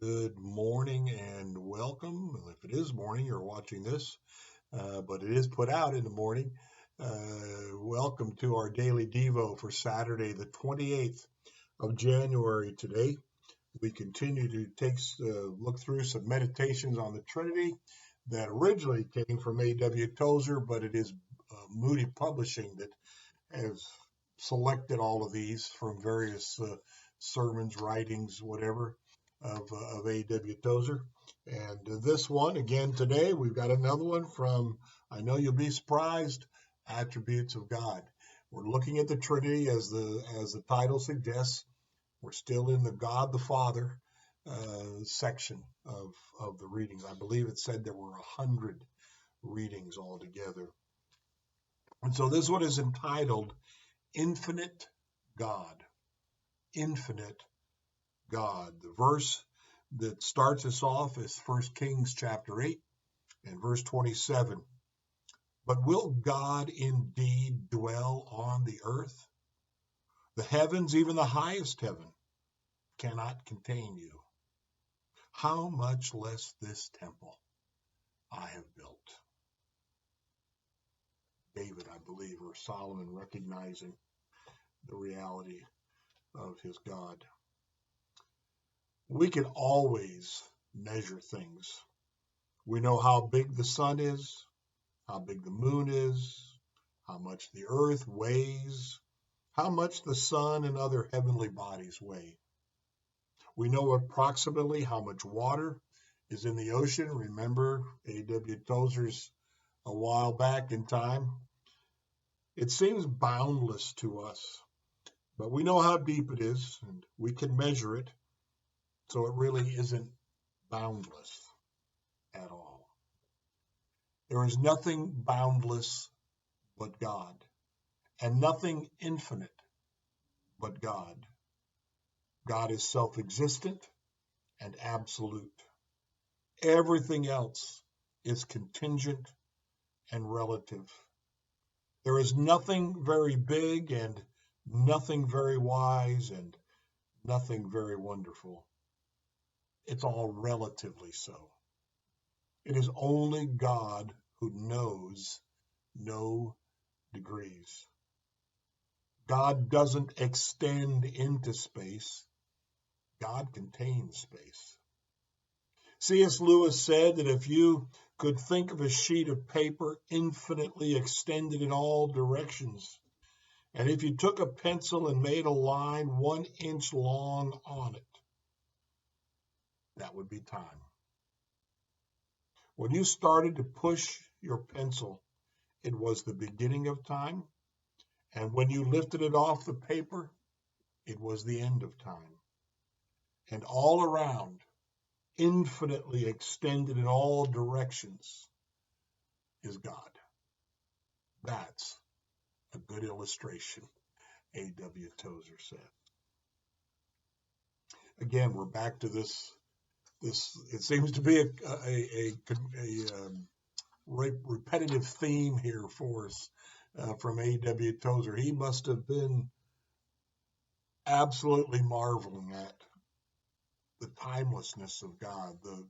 Good morning and welcome. If it is morning, you're watching this, but it is put out in the morning. Welcome to our daily Devo for Saturday, the 28th of January today. We continue to look through some meditations on the Trinity that originally came from A.W. Tozer, but it is Moody Publishing that has selected all of these from various sermons, writings, whatever, of A.W. Tozer. And this one, again today, we've got another one from, I know you'll be surprised, Attributes of God. We're looking at the Trinity as the title suggests. We're still in the God the Father section of the readings. I believe it said there were 100 readings altogether. And so this one is entitled Infinite God. Infinite God. The verse that starts us off is 1 Kings chapter 8 and verse 27. But will God indeed dwell on the earth? The heavens, even the highest heaven, cannot contain you. How much less this temple I have built? David, I believe, or Solomon, recognizing the reality of his God. We can always measure things. We know how big the sun is, how big the moon is, how much the earth weighs, how much the sun and other heavenly bodies weigh. We know approximately how much water is in the ocean. Remember A.W. Tozer's a while back in time. It seems boundless to us, but we know how deep it is, and we can measure it, so it really isn't boundless at all. There is nothing boundless but God, and nothing infinite but God. God is self-existent and absolute. Everything else is contingent and relative. There is nothing very big and nothing very wise and nothing very wonderful. It's all relatively so. It is only God who knows no degrees. God doesn't extend into space. God contains space. C.S. Lewis said that if you could think of a sheet of paper infinitely extended in all directions, and if you took a pencil and made a line 1 inch long on it, that would be time. When you started to push your pencil, it was the beginning of time. And when you lifted it off the paper, it was the end of time. And all around, infinitely extended in all directions, is God. That's a good illustration, A.W. Tozer said. Again, we're back to this. It seems to be a repetitive theme here for us from A.W. Tozer. He must have been absolutely marveling at the timelessness of God, the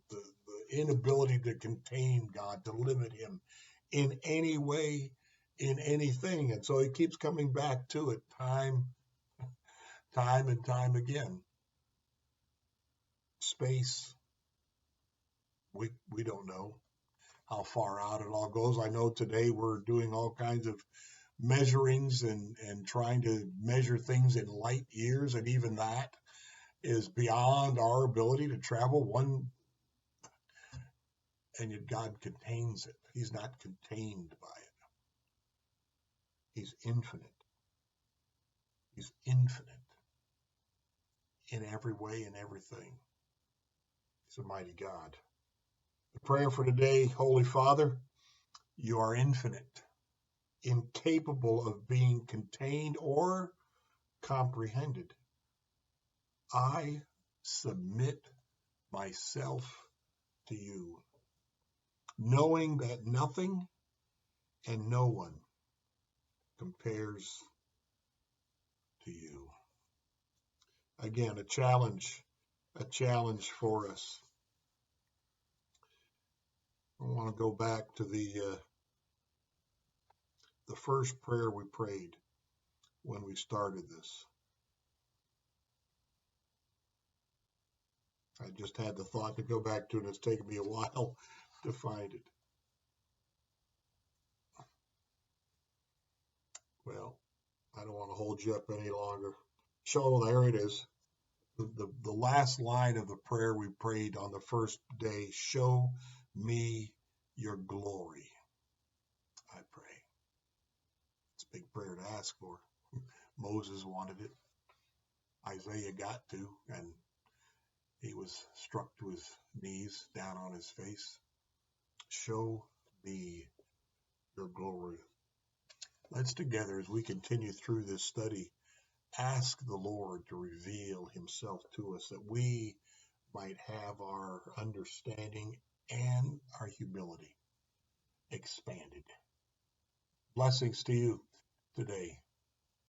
inability to contain God, to limit him in any way, in anything. And so he keeps coming back to it time and time again. Space, we don't know how far out it all goes. I know today we're doing all kinds of measurings and trying to measure things in light years, and even that is beyond our ability to travel one, and yet God contains it. He's not contained by it. He's infinite. He's infinite in every way and everything. He's a mighty God. The prayer for today, Holy Father, you are infinite, incapable of being contained or comprehended. I submit myself to you, knowing that nothing and no one compares to you. Again, a challenge a challenge for us. I want to go back to the first prayer we prayed when we started this. I just had the thought to go back to it. It's taken me a while to find it. Well, I don't want to hold you up any longer. So there it is. The last line of the prayer we prayed on the first day, show me your glory, I pray. It's a big prayer to ask for. Moses wanted it. Isaiah got to, and he was struck to his knees, down on his face. Show me your glory. Let's together, as we continue through this study, ask the Lord to reveal himself to us, that we might have our understanding and our humility expanded. Blessings to you today.